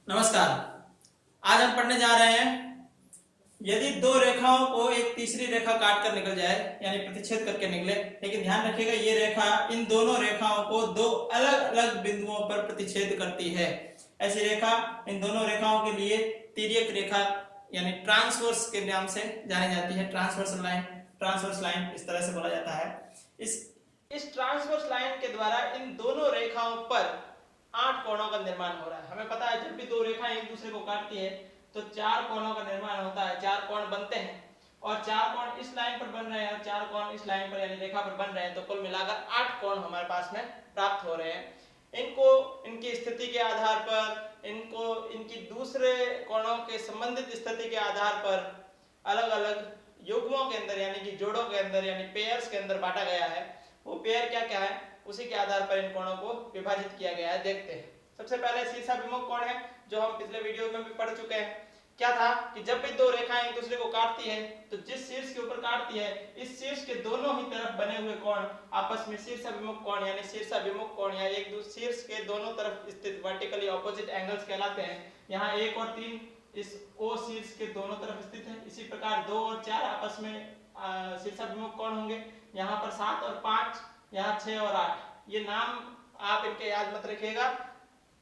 नमस्कार। आज हम पढ़ने जा रहे हैं यदि दो रेखाओं को एक तीसरी रेखा काट कर निकल जाए यानी प्रतिच्छेद करके निकले, लेकिन ध्यान रखिएगा ये रेखा इन दोनों रेखाओं को दो अलग अलग बिंदुओं पर प्रतिच्छेद करती है। ऐसी रेखा इन दोनों रेखाओं के लिए तिर्यक रेखा यानी ट्रांसवर्स के नाम से जानी जाती है। ट्रांसवर्स लाइन इस तरह से बोला जाता है। इस ट्रांसवर्स लाइन के द्वारा इन दोनों रेखाओं पर 8 कोणों का निर्माण हो रहा है। हमें पता है जब भी दो रेखाएं एक दूसरे को काटती है तो 4 कोणों का निर्माण होता है, 4 कोण बनते हैं और 4 कोण इस लाइन पर बन रहे हैं और 4 कोण इस लाइन पर यानी रेखा पर बन रहे हैं, तो कुल मिलाकर 8 कोण हमारे पास में प्राप्त हो रहे हैं। इनको इनकी स्थिति के आधार पर, इनको इनकी दूसरे कोणों के संबंधित स्थिति के आधार पर अलग अलग युग्मों के अंदर यानी कि जोड़ों के अंदर यानी पेयर्स के अंदर बांटा गया है। वो पेयर क्या क्या है उसी के आधार पर इन कोणों को विभाजित किया गया है। देखते हैं। सबसे पहले शीर्षाभिमुख कोण है जो हम पिछले वीडियो में भी पढ़ चुके हैं। क्या था कि जब भी दो रेखाएं एक दूसरे को काटती है तो जिस शीर्ष के ऊपर काटती है इस शीर्ष के दोनों ही तरफ बने हुए कोण आपस में शीर्षाभिमुख कोण यानी शीर्षाभिमुख कोण या एक दूसरे शीर्ष के दोनों तरफ स्थित वर्टिकली ऑपोजिट एंगल्स कहलाते हैं। यहाँ 1 और 3 इस ओ शीर्ष के दोनों तरफ स्थित है। इसी प्रकार 2 और 4 आपस में शीर्षाभिमुख कोण होंगे। यहाँ पर 7 और 5, यहाँ 6 और 8। ये नाम आप इनके याद मत रखिएगा,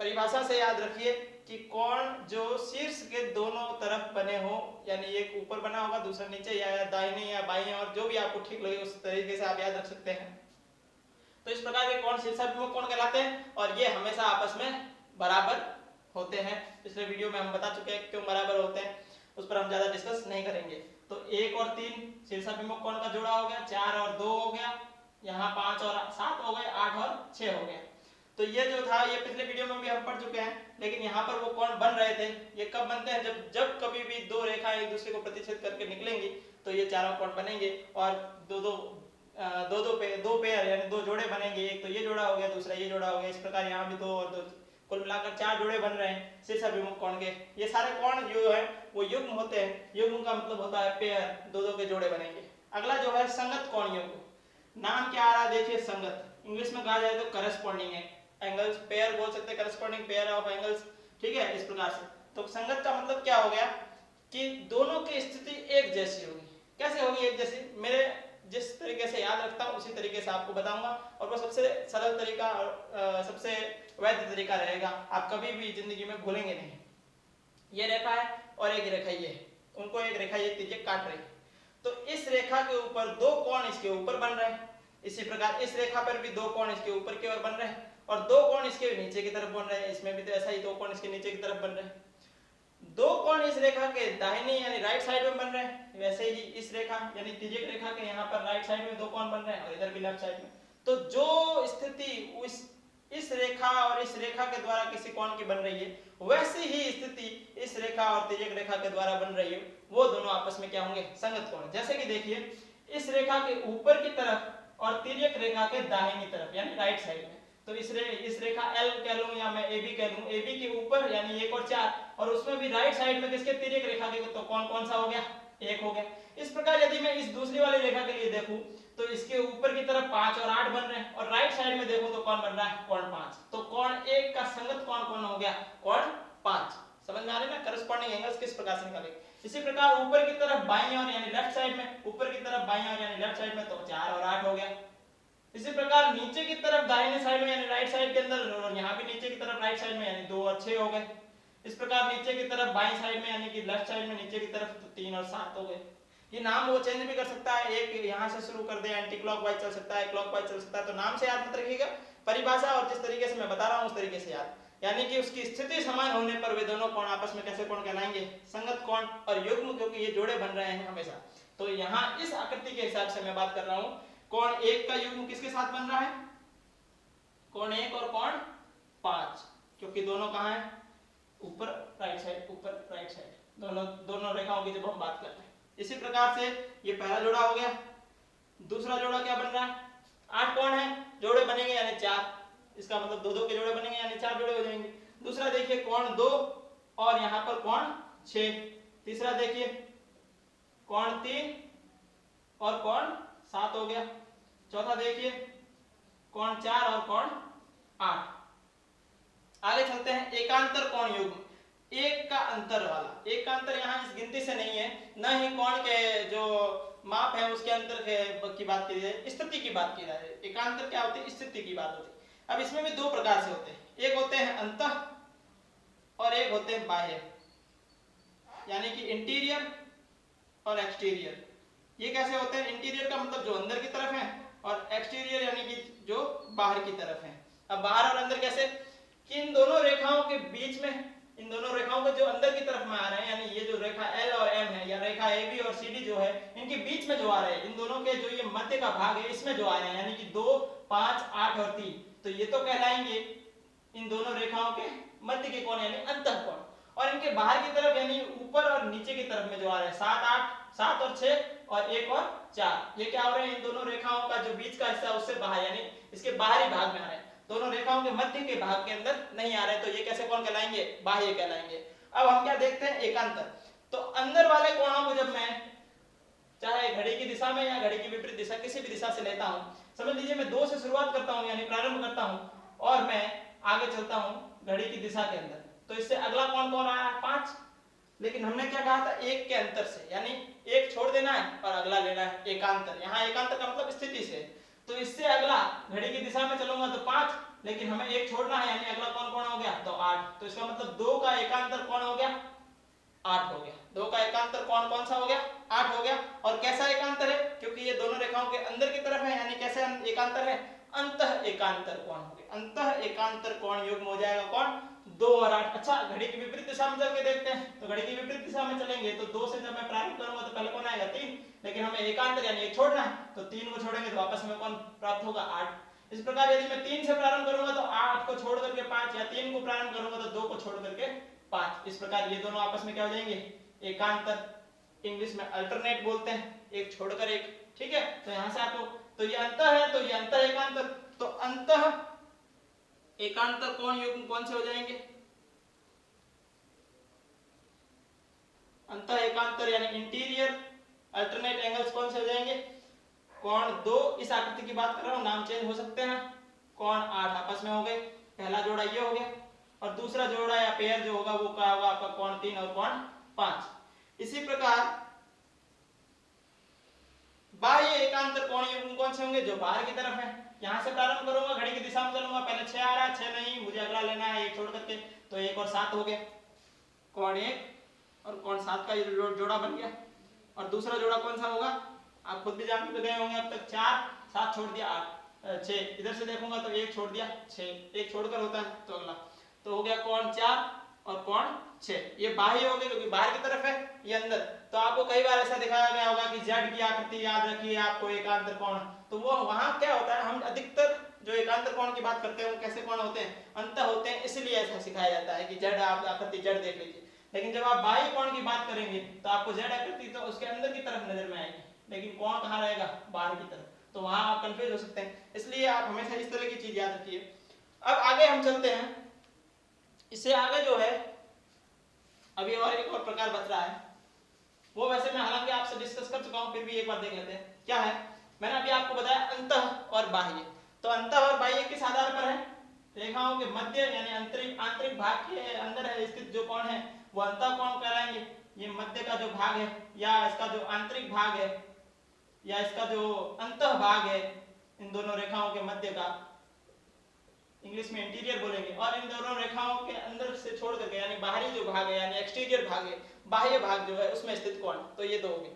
परिभाषा से याद रखिए कि कोण जो शीर्ष के दोनों तरफ बने हो यानी एक ऊपर बना होगा दूसरा नीचे या दाहिने या बाईं और जो भी आपको ठीक लगे उस तरीके से आप याद रख सकते हैं। तो इस प्रकार के कोण शीर्षाभिमुख कोण कहलाते हैं और ये हमेशा आपस में बराबर होते हैं। पिछले वीडियो में हम बता चुके हैं क्यों बराबर होते हैं, उस पर हम ज्यादा डिस्कस नहीं करेंगे। तो 1 और 3 शीर्षाभिमुख कोण का जोड़ा हो गया, 4 और 2 हो गया, यहाँ 5 और 7 हो गए, 8 और 6 हो गए। तो ये जो था ये पिछले वीडियो में भी हम पढ़ चुके हैं, लेकिन यहाँ पर वो कोण बन रहे थे। ये कब बनते हैं? जब कभी भी दो रेखाएं एक दूसरे को प्रतिच्छेद करके निकलेंगी तो ये चारों कोण बनेंगे और दो पेयर यानी 2 जोड़े बनेंगे। एक तो ये जोड़ा हो गया, दूसरा ये जोड़ा हो गया। इस प्रकार यहाँ भी 2 और 2 कुल मिलाकर 4 जोड़े बन रहे हैं शीर्षाभिमुख कोण के। ये सारे कोण जो है वो युग्म होते हैं। युग्म का मतलब होता है पेयर, 2 के जोड़े बनेंगे। अगला जो है संगत कोण युग्म। नाम क्या आ रहा है देखिए, संगत। इंग्लिश में कहा जाए तो करस्पॉन्डिंग है एंगल्स, पेयर बोल सकते हैं, करस्पॉन्डिंग पेयर ऑफ एंगल्स। ठीक है, इस प्रकार से। तो संगत का मतलब क्या हो गया कि दोनों की स्थिति एक जैसी होगी। कैसे होगी एक जैसी? मेरे जिस तरीके से याद रखता हूं उसी तरीके से आपको बताऊंगा और वो सबसे सरल तरीका और सबसे वैध तरीका रहेगा। आप कभी भी जिंदगी में भूलेंगे नहीं। ये रेखा है और एक रेखा ये, उनको एक रेखा ये तिर्यक काट रही है। तो इस रेखा के ऊपर 2 कोण इसके ऊपर बन रहे हैं। इसी प्रकार इस रेखा पर भी 2 कोण इसके ऊपर की ओर बन रहे हैं और 2 कोण इसके नीचे की तरफ बन रहे हैं। इसमें भी तो ऐसा ही 2 कोण इसके नीचे की तरफ बन रहे हैं। 2 कोण इस रेखा के दाहिनी यानी राइट साइड में बन रहे हैं। वैसे ही इस रेखा यानी तिर्यक रेखा के यहाँ पर राइट साइड में 2 कोण बन रहे हैं और इधर भी लेफ्ट साइड में। तो जो स्थिति इस रेखा और इस रेखा के द्वारा किसी कोण की बन रही है वैसी ही स्थिति इस रेखा और तिर्यक रेखा के द्वारा बन रही है, वो दोनों आपस में क्या होंगे? संगत कोण। जैसे कि देखिए इस रेखा के ऊपर की तरफ और तिर्यक रेखा के दाहिनी तरफ यानी राइट साइड में, तो इस रेखा L कह लूं या मैं AB कह लूं, AB के ऊपर यानी 1 और 4 और उसमें भी राइट साइड में किसके? तिर्यक रेखा के, तो कौन सा हो गया? 1 हो गया। इस प्रकार यदि मैं इस दूसरी वाली रेखा के लिए देखूं तो इसके ऊपर की तरफ 5 और 8 बन रहे हैं और राइट साइड में देखूं तो कौन बन रहा है? कोण 5। तो कोण 1 का संगत कोण कौन हो गया? कोण 5। समझ में आ रही है ना? करस्पॉन्डिंग एंगल्स किस प्रकार से निकालेंगे। इसी प्रकार ऊपर की तरफ बाईं ओर यानी लेफ्ट साइड में, ऊपर की तरफ बाईं ओर यानी लेफ्ट साइड में तो 4 और 8 हो गया। इसी प्रकार नीचे की तरफ दाहिने साइड में यानी राइट साइड के अंदर और यहाँ भी नीचे की तरफ राइट साइड में यानी 2 और 6 हो गए। इस प्रकार नीचे की तरफ बाईं साइड में यानी कि लेफ्ट साइड में नीचे की तरफ तो 3 और 7 हो गए। ये नाम वो चेंज भी कर सकता है, एक यहाँ से शुरू कर दे, एंटी क्लॉकवाइज चल सकता है, क्लॉकवाइज चल सकता है। तो नाम से याद मत रखिएगा, परिभाषा और जिस तरीके से मैं बता रहा हूँ उस तरीके से याद। यानी कि उसकी स्थिति समान होने पर वे दोनों कोण आपस में कैसे कोण कहलाएंगे? संगत कोण और युग्म, क्योंकि ये जोड़े बन रहे हैं हमेशा। तो यहाँ इस आकृति के हिसाब से मैं बात कर रहा हूँ। कोण 1 का युग्म किसके साथ बन रहा है? कोण 1 और कोण 5, क्योंकि दोनों कहाँ है? ऊपर राइट साइड, ऊपर राइट साइड, दोनों रेखाओं की जब हम बात कर रहे हैं। इसी प्रकार से ये पहला जोड़ा हो गया। दूसरा जोड़ा क्या बन रहा है? 8 कोण है, जोड़े बनेंगे यानी 4। इसका मतलब 2 के जोड़े बनेंगे यानी 4 जोड़े हो जाएंगे। दूसरा देखिए कोण 2 और यहाँ पर कोण 6। तीसरा देखिए कोण 3 और कोण 7 हो गया। चौथा देखिए कोण 4 और कोण 8। आगे चलते हैं एकांतर कोण युग्म। एक का अंतर वाला, एक का अंतर यहाँ इस गिनती से नहीं है, न ही कोण के जो माप है उसके अंतर की बात की जाए, स्थिति की बात की जाए। एकांतर क्या होती है? स्थिति की बात होती है। अब इसमें भी दो प्रकार से होते हैं, एक होते हैं अंतः और एक होते हैं बाह्य, यानी कि इंटीरियर और एक्सटीरियर। ये कैसे होते हैं? इंटीरियर का मतलब जो अंदर की तरफ है और एक्सटीरियर यानी कि जो बाहर की तरफ है। अब बाहर और अंदर कैसे? कि इन दोनों रेखाओं के बीच में, इन दोनों रेखाओं को जो अंदर की तरफ में आ रहे हैं, यानी ये जो रेखा L और M है या रेखा AB और CD जो है, इनके बीच में जो आ रहे हैं, इन दोनों के जो ये मध्य का भाग है इसमें जो आ रहे हैं, यानी कि 2, 5, 8 और 3, तो ये तो कहलाएंगे इन दोनों रेखाओं के मध्य के कोण यानी अंतःकोण। और इनके बाहर की तरफ यानी ऊपर और नीचे की तरफ में जो आ रहे हैं 7, 8, 7 और 6 और 1 और 4, ये क्या हो रहे हैं? इन दोनों रेखाओं का जो बीच का हिस्सा उससे बाहर यानी इसके बाहरी भाग में आ रहे हैं, दोनों रेखाओं के मध्य के भाग के अंदर नहीं आ रहे, तो ये कैसे कोण कहलाएंगे? बाह्य कहलाएंगे। अब हम क्या देखते हैं? एकांतर। तो अंदर वाले कोणों को जब मैं चाहे घड़ी की दिशा में या घड़ी की विपरीत दिशा किसी भी दिशा से लेता हूं, समझ लीजिए मैं 2 से शुरुआत करता हूं यानी प्रारंभ करता हूं और मैं आगे चलता हूं घड़ी की दिशा के अंदर, तो इससे अगला कोण कौन आया? 5। लेकिन हमने क्या कहा था? एक के अंतर से, यानी एक छोड़ देना है और अगला लेना है, एकांतर। यहाँ एकांतर का मतलब स्थिति से, तो इससे अगला घड़ी की दिशा में चलूंगा तो 5, लेकिन हमें एक छोड़ना है, यानी अगला कौन कौन हो गया? तो 8। तो इसका मतलब 2 का एकांतर कौन हो गया? 8 हो गया। 2 का एकांतर कौन कौन सा हो गया? 8 हो गया। और कैसा एकांतर है? क्योंकि ये दोनों रेखाओं के अंदर की तरफ है, यानी कैसे एकांतर है? अंतः एकांतर कोण हो गया। अंतः एकांतर कोण युग्म हो जाएगा कौन? 2 और 8। अच्छा, घड़ी की विपरीत दिशा में चल के देखते हैं। तो घड़ी की विपरीत दिशा में चलेंगे तो 2 से जब मैं प्रारंभ करूंगा तो पहले कौन आएगा? 3, लेकिन हमें एकांतर यानी एक छोड़ना है, तो 3 को छोड़ेंगे तो वापस में कौन प्राप्त होगा? 8। इस प्रकार यदि मैं 3 से प्रारंभ करूंगा तो 8 को छोड़ करके 5, या 3 को प्रारंभ करूंगा तो 2 को छोड़ करके 5। इस प्रकार ये दोनों आपस में क्या हो जाएंगे? एकांतर। इंग्लिश में अल्टरनेट बोलते हैं, एक छोड़कर एक। ठीक है, तो यहां से आपको, तो ये अंतः है तो ये अंतः एकांतर, तो अंतः एकांतर कोण युग्म कौन से हो जाएंगे? अंतः एकांतर यानी इंटीरियर अल्टरनेट एंगल्स कौन से हो जाएंगे? कोण 2, इस आकृति की बात कर रहा हूं, नाम चेंज हो सकते हैं। कोण 8 आपस में हो गए, पहला जोड़ा ये हो गया, और दूसरा जोड़ा या पेयर जो होगा वो क्या होगा? आपका कोण 3 और कोण 5। इसी प्रकार बाह्य एकांतर कोण युग्म कौन से होंगे? जो बाहर की तरफ है। यहां से प्रारंभ करूंगा, घड़ी की दिशा में चलूंगा, पहले 6 आ रहा है, 6 नहीं, मुझे अगला लेना है 1 छोड़ करके, तो 1 और 7 हो गया, कोण 1 और कोण 7 का ये जोड़ा बन गया। और दूसरा जोड़ा कौन सा होगा? आप खुद भी जान गए होंगे अब तक। 4, 7 छोड़ दिया 8, 6 इधर से देखूंगा तो 1 छोड़ दिया 6, 1 छोड़कर होता है तो अगला, तो हो गया कोण 4 और कोण 6। ये बाह्य हो गए क्योंकि बाहर की तरफ है, ये अंदर। तो आपको कई बार ऐसा दिखाया गया होगा कि जेड की आकृति याद रखिए आपको एकांतर कोण, तो वो वहां क्या होता है, हम अधिकतर जो एकांतर कोण की बात करते हैं वो कैसे कोण होते हैं? अंतः होते हैं, इसलिए ऐसा सिखाया जाता है कि जेड आप आकृति जेड देख लीजिए। लेकिन जब आप बाह्य कोण की बात करेंगे तो आपको जेड आकृति तो उसके अंदर की तरफ नजर में आएगी, लेकिन कोण कहाँ रहेगा? बाहर की तरफ, तो वहां आप कंफ्यूज हो सकते हैं। इसलिए आप हमेशा इस तरह की चीज याद रखिए। अब आगे हम चलते हैं, इससे आगे जो है अभी और एक और प्रकार बच रहा है, वो वैसे मैं हालांकि आपसे डिस्कस कर चुका हूं, फिर भी एक बार देख लेते हैं क्या है। मैंने अभी आपको बताया अंतः और बाह्य, तो अंतः और बाह्य किस आधार पर है? रेखाओं के मध्य यानी आंतरिक भाग के अंदर है स्थित जो कोण है वो अंतः कोण कहलाएंगे। ये मध्य का जो भाग है या इसका जो आंतरिक भाग है या इसका जो अंतः भाग है, इन दोनों रेखाओं के मध्य का इंग्लिश में इंटीरियर बोलेंगे, और इन दोनों रेखाओं के अंदर से छोड़ करके यानी बाहरी जो भाग है यानी एक्सटीरियर भाग है, बाह्य भाग जो है उसमें स्थित कोण, तो ये दो हो गए।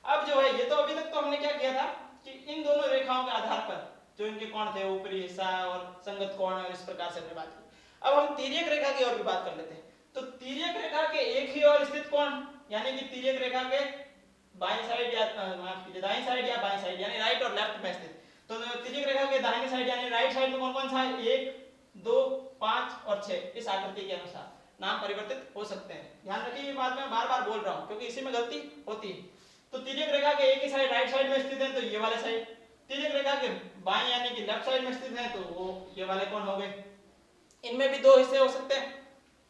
अब जो है ये तो अभी तक तो हमने क्या किया था कि इन दोनों रेखाओं के आधार पर जो इनके कोण थे, ऊपरी हिस्सा और संगत कोण, और इस प्रकार से हमने बात की। अब हम तिर्यक रेखा की और भी बात कर लेते हैं। तो तिर्यक रेखा के एक ही ओर स्थित कोण, यानी कि तिर्यक रेखा के बाईं साइड या माफ कीजिए दाईं साइड या बाईं साइड यानी राइट और लेफ्ट में स्थित, तो तिर्यक रेखा के दाहिनी साइड यानी राइट साइड में कौन कौन सा है? 1, 2, 5 और 6, इस आकृति के अनुसार नाम परिवर्तित हो सकते हैं। ध्यान रखिए ये बात मैं बार बार बोल रहा हूं क्योंकि इसी में गलती होती है। तो तिर्यक रेखा के एक ही साइड राइट साइड में स्थित है तो ये वाले साइड, तिर्यक रेखा के बाएं यानी कि लेफ्ट साइड में स्थित है तो वो ये वाले कोण हो गए। इनमें भी दो हिस्से हो सकते हैं,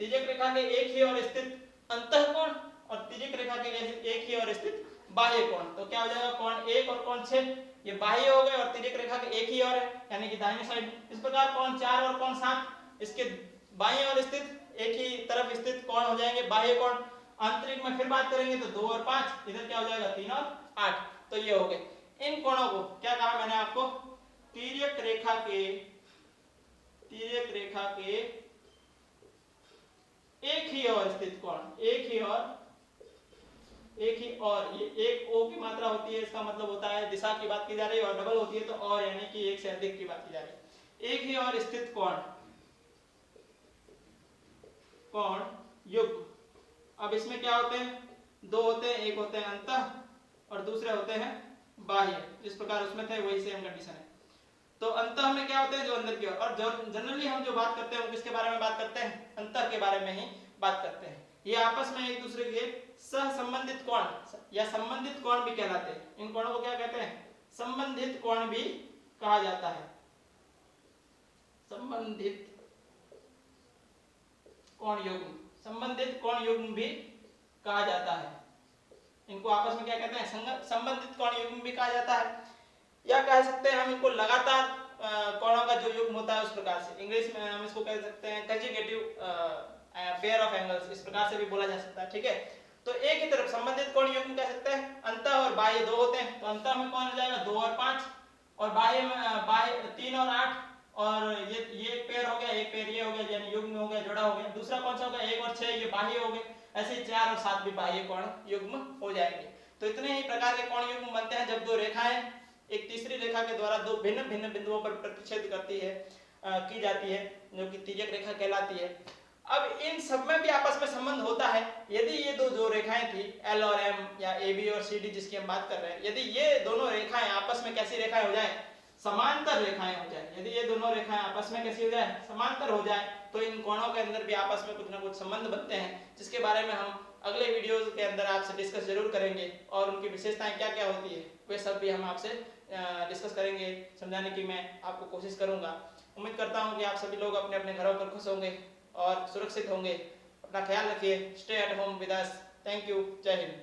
तिर्यक रेखा के एक ही ओर स्थित अंतः कोण और तिर्यक रेखा के एक ही ओर स्थित बाह्य कोण। तो क्या हो जाएगा? कोण 1 और कोण 6 ये बाह्य हो गए और तिर्यक रेखा के एक ही ओर है यानी कि दाहिनी साइड। इस प्रकार कोण 4 और कोण 7 इसके बाईं ओर स्थित एक ही तरफ स्थित कोण हो हो जाएंगे बाह्य कोण। आंतरिक में फिर बात करेंगे तो 2 और 5, इधर क्या हो जाएगा 3 और 8। तो ये हो गए। इन कोणों को क्या कहा मैंने आपको, तिर्यक रेखा के एक ही और स्थित कोण, एक ही और ये एक ओ की मात्रा होती है, इसका मतलब होता है दिशा की बात की जा रही है, और डबल होती है तो और, यानी कि एक से अधिक की बात की जा रही है। एक ही और स्थित कोण युग्म। अब इसमें क्या होते हैं, दो होते हैं, एक होते हैं अंतः और दूसरे होते हैं बाह्य। जिस प्रकार उसमें थे वही सेम कंडीशन है। तो अंतः में क्या होते हैं, जो अंदर की ओर, और जनरली हम जो बात करते हैं किसके बारे में बात करते हैं, अंतः के बारे में ही बात करते हैं। ये आपस में एक दूसरे के सहसंबंधित कोण या संबंधित कोण भी कहलाते हैं। इन कोणों को क्या कहते हैं, संबंधित कोण भी कहा जाता है, संबंधित कोण युग्म भी कहा जाता है। इनको आपस में क्या कहते हैं, संबंधित कोण युग्म भी कहा जाता है, या कह सकते हैं हम इनको लगातार कोणों का जो युग्म होता है उस प्रकार से। इंग्लिश में हम इसको कह सकते हैं कंजुगेटिव पेयर ऑफ एंगल्स, इस प्रकार से भी बोला जा सकता है। ठीक है, तो एक ही तरफ संबंधित कोण युग्म कह सकते हैं। अंतः और बाह्य दो होते हैं, तो अंतः में कौन हो जाएगा 2 और 5, और बाह्य में बाह्य 3 और 8, और ये एक पेयर हो गया, एक पेयर ये हो गया, यानी युग्म हो गया, जोड़ा हो गया। दूसरा कौन सा होगा 1 और 6, ये बाह्य हो गए। ऐसे 4 और 7 भी बाह्य कोण युग्म हो जाएंगे। तो इतने ही प्रकार के कोण युग्म बनते हैं जब दो रेखाएं एक तीसरी रेखा के द्वारा दो भिन्न भिन्न बिंदुओं पर प्रतिच्छेद करती है, की जाती है, जो कि तिर्यक रेखा कहलाती है। अब इन सब में भी आपस में संबंध होता है। यदि ये दो जो रेखाएं थी L और M या AB और CD जिसकी हम बात कर रहे हैं, यदि ये दोनों रेखाएं आपस में कैसी रेखाएं हो जाए, समांतर रेखाएं हो जाए, यदि ये दोनों रेखाएं आपस में कैसी हो जाए, समांतर हो जाए, तो इन कोणों के अंदर भी आपस में कुछ ना कुछ संबंध बनते हैं, जिसके बारे में हम अगले वीडियोस के अंदर आपसे डिस्कस जरूर करेंगे। और उनकी विशेषताएं क्या क्या होती है वे सब भी हम आपसे डिस्कस करेंगे, समझाने की मैं आपको कोशिश करूंगा। उम्मीद करता हूं कि आप सभी लोग अपने अपने घरों पर खुश होंगे और सुरक्षित होंगे। अपना ख्याल रखिए। Stay at home with us. Thank you. जय हिंद।